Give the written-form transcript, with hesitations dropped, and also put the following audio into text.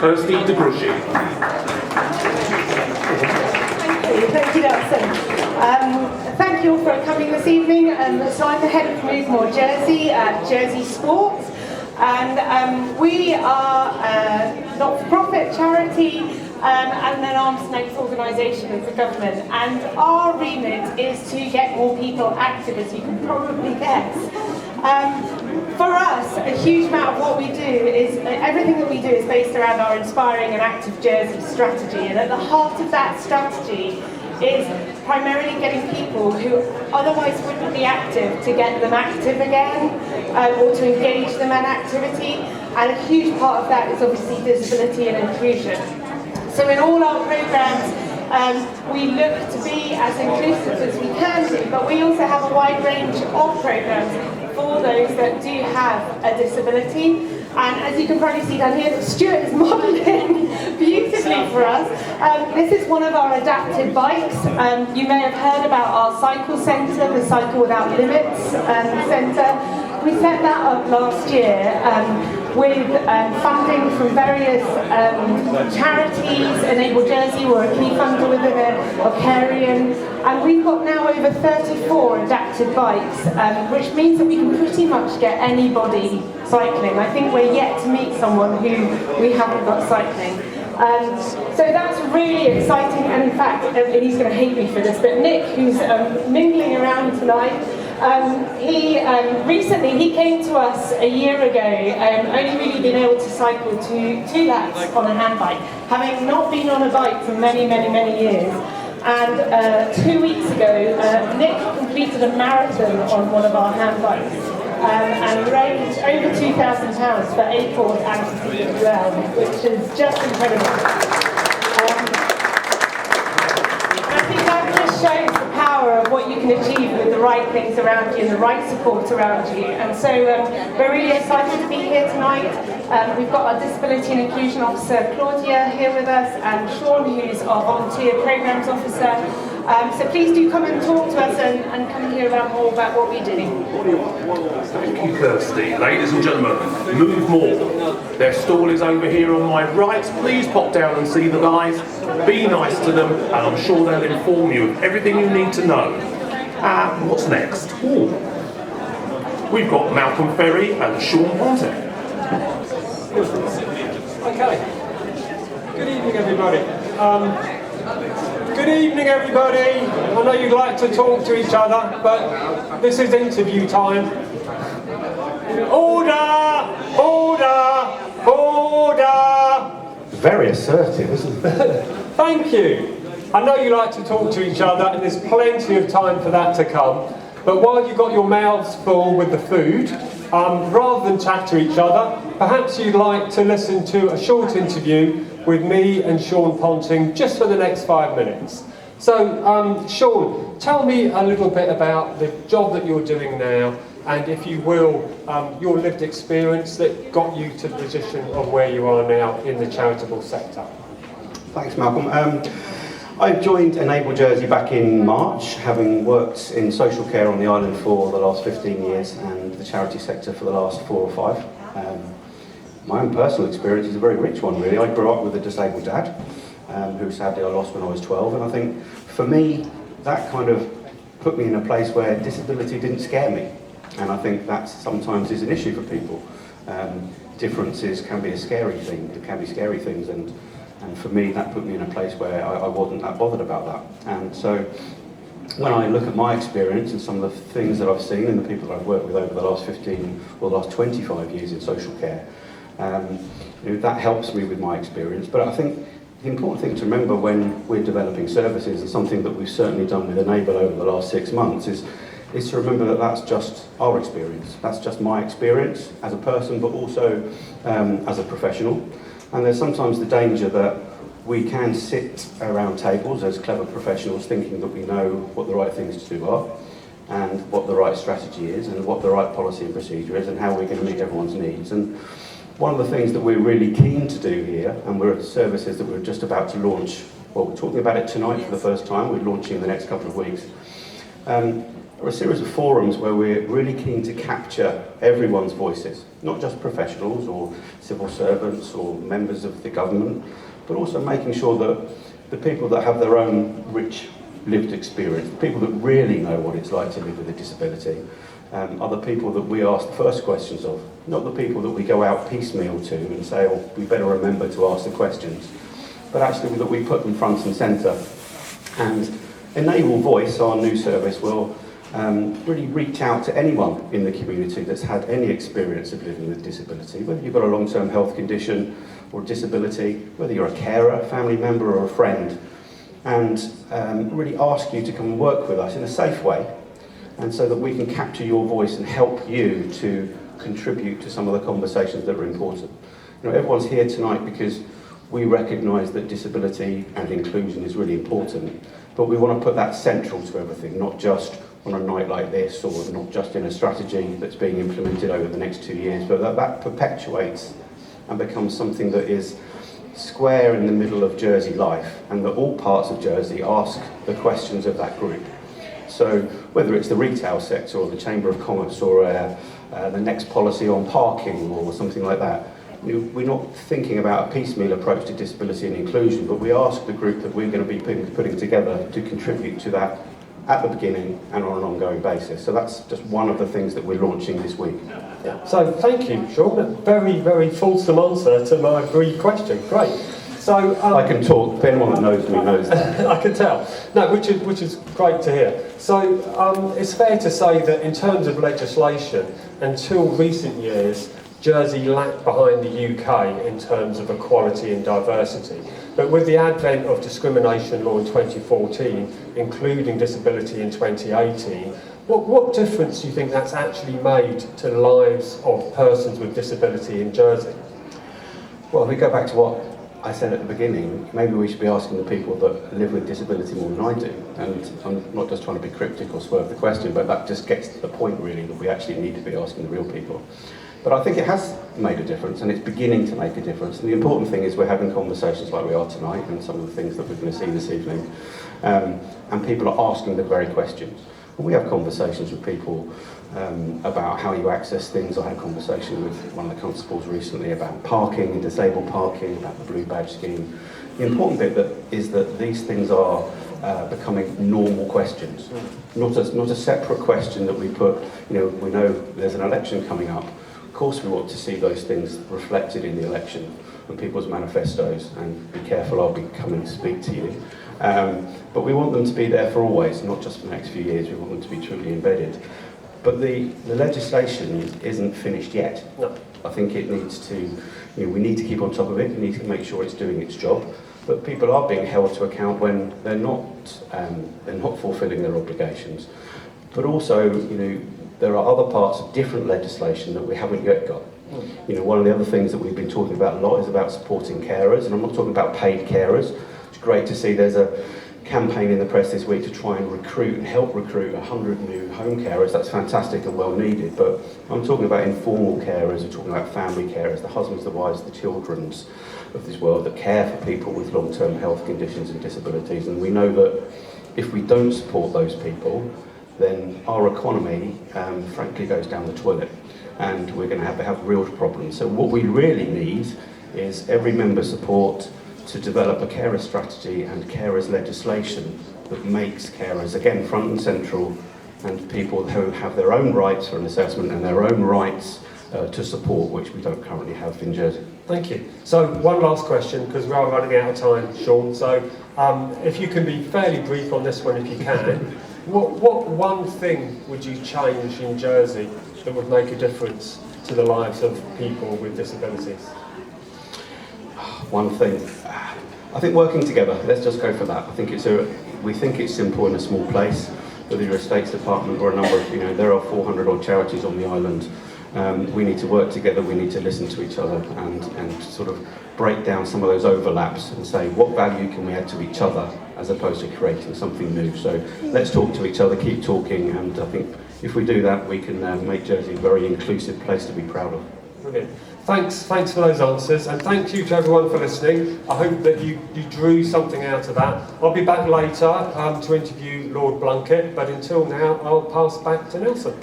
Kirsty DeGrushy. Thank you, Nelson. Thank you all for coming this evening. So I'm the head of Move More Jersey at Jersey Sports, and we are a not-for-profit charity and an arm's length organisation of the government, and our remit is to get more people active, as you can probably guess. For us, a huge amount of what we do is, everything that we do is based around our Inspiring and Active Jersey strategy, and at the heart of that strategy is primarily getting people who otherwise wouldn't be active to get them active again, or to engage them in activity, and a huge part of that is obviously disability and inclusion. So in all our programmes, we look to be as inclusive as we can do, but we also have a wide range of programmes for those that do have a disability. And as you can probably see down here, Stuart is modelling beautifully for us. This is one of our adapted bikes. You may have heard about our cycle centre, the Cycle Without Limits centre. We set that up last year with funding from various charities. Enable Jersey were a key funder within it, Ocarian, and we've got now over 34 adapted bikes, which means that we can pretty much get anybody cycling. I think we're yet to meet someone who we haven't got cycling. So that's really exciting, and in fact, and he's going to hate me for this, but Nick, who's mingling around tonight, recently he came to us a year ago, only really been able to cycle two laps on a hand bike, having not been on a bike for many years. And 2 weeks ago, Nick completed a marathon on one of our hand bikes, and raised over £2,000 for ACORD and CWL, which is just incredible. Shows the power of what you can achieve with the right things around you and the right support around you. And so we're really excited to be here tonight. We've got our Disability and Inclusion Officer Claudia here with us, and Sean, who's our Volunteer Programmes Officer. So please do come and talk to us and come and hear more about what we do. Thank you, Kirsty. Ladies and gentlemen, Move More. Their stall is over here on my right. Please pop down and see the guys. Be nice to them, and I'm sure they'll inform you of everything you need to know. What's next? Ooh. We've got Malcolm Ferry and Sean Ponting. Okay. Good evening, everybody. Good evening, everybody. I know you'd like to talk to each other, but this is interview time. Order! Order! Order! Very assertive, isn't it? Thank you. I know you like to talk to each other, and there's plenty of time for that to come. But while you've got your mouths full with the food, rather than chat to each other, perhaps you'd like to listen to a short interview with me and Sean Ponting just for the next 5 minutes. So, Sean, tell me a little bit about the job that you're doing now, and if you will, your lived experience that got you to the position of where you are now in the charitable sector. Thanks, Malcolm. I joined Enable Jersey back in March, having worked in social care on the island for the last 15 years and the charity sector for the last 4 or 5. My own personal experience is a very rich one, really. I grew up with a disabled dad, who sadly I lost when I was 12, and I think for me that kind of put me in a place where disability didn't scare me, and I think that sometimes is an issue for people. Differences can be a scary thing, it can be scary things, and for me that put me in a place where I wasn't that bothered about that. And so when I look at my experience and some of the things that I've seen and the people that I've worked with over the last 15 or the last 25 years in social care, that helps me with my experience. But I think the important thing to remember when we're developing services, and something that we've certainly done with Enable over the last 6 months, is to remember that that's just our experience. That's just my experience as a person, but also as a professional. And there's sometimes the danger that we can sit around tables as clever professionals thinking that we know what the right things to do are, and what the right strategy is, and what the right policy and procedure is, and how we're going to meet everyone's needs. And one of the things that we're really keen to do here, and we're at services that we're just about to launch, well, we're talking about it tonight for the first time, we're launching in the next couple of weeks, are a series of forums where we're really keen to capture everyone's voices, not just professionals or civil servants or members of the government, but also making sure that the people that have their own rich lived experience, the people that really know what it's like to live with a disability, are the people that we ask the first questions of, not the people that we go out piecemeal to and say, oh, we better remember to ask the questions, but actually that we put them front and centre. And Enable Voice, our new service, will really reach out to anyone in the community that's had any experience of living with disability, whether you've got a long-term health condition or disability, whether you're a carer, a family member or a friend, and really ask you to come and work with us in a safe way, and so that we can capture your voice and help you to contribute to some of the conversations that are important. You know, everyone's here tonight because we recognise that disability and inclusion is really important, but we want to put that central to everything, not just on a night like this, or not just in a strategy that's being implemented over the next 2 years, but that perpetuates and becomes something that is square in the middle of Jersey life, and that all parts of Jersey ask the questions of that group. So whether it's the retail sector or the Chamber of Commerce or the next policy on parking or something like that, we're not thinking about a piecemeal approach to disability and inclusion, but we ask the group that we're going to be putting together to contribute to that at the beginning and on an ongoing basis. So that's just one of the things that we're launching this week. Yeah. So thank you, Sean. A very, very fulsome answer to my brief question. Great. So I can talk. If anyone that knows me knows that. I can tell. No, which is great to hear. So it's fair to say that in terms of legislation, until recent years, Jersey lagged behind the UK in terms of equality and diversity. But with the advent of discrimination law in 2014, including disability in 2018, what difference do you think that's actually made to the lives of persons with disability in Jersey? Well, if we go back to what I said at the beginning, maybe we should be asking the people that live with disability more than I do. And I'm not just trying to be cryptic or swerve the question, but that just gets to the point really that we actually need to be asking the real people. But I think it has made a difference, and it's beginning to make a difference. And the important thing is we're having conversations like we are tonight, and some of the things that we're going to see this evening, and people are asking the very questions. And we have conversations with people about how you access things. I had a conversation with one of the constables recently about parking and disabled parking, about the blue badge scheme. The important bit is that these things are becoming normal questions, not a separate question that we put. You know, we know there's an election coming up. Of course we want to see those things reflected in the election and people's manifestos, and be careful, I'll be coming to speak to you. But we want them to be there for always, not just for the next few years. We want them to be truly embedded. But the legislation isn't finished yet. No. I think it needs to, we need to keep on top of it, we need to make sure it's doing its job. But people are being held to account when they're not fulfilling their obligations. But also, there are other parts of different legislation that we haven't yet got. One of the other things that we've been talking about a lot is about supporting carers, and I'm not talking about paid carers. It's great to see there's a campaign in the press this week to try and recruit and help recruit 100 new home carers. That's fantastic and well needed, but I'm talking about informal carers, we're talking about family carers, the husbands, the wives, the children's of this world that care for people with long-term health conditions and disabilities. And we know that if we don't support those people, then our economy frankly goes down the toilet, and we're going to have real problems. So what we really need is every member support to develop a carer strategy and carers legislation that makes carers, again, front and central, and people who have their own rights for an assessment and their own rights to support, which we don't currently have in Jersey. Thank you. So one last question, because we are running out of time, Sean. So if you can be fairly brief on this one, if you can. What one thing would you change in Jersey that would make a difference to the lives of people with disabilities? One thing, I think working together. Let's just go for that. I think we think it's simple in a small place, whether you're a Estates Department or a number of, there are 400 odd charities on the island. We need to work together. We need to listen to each other and sort of break down some of those overlaps and say what value can we add to each other as opposed to creating something new. So let's talk to each other, keep talking, and I think if we do that, we can make Jersey a very inclusive place to be proud of. Brilliant. Thanks for those answers, and thank you to everyone for listening. I hope that you drew something out of that. I'll be back later to interview Lord Blunkett, but until now, I'll pass back to Nelson.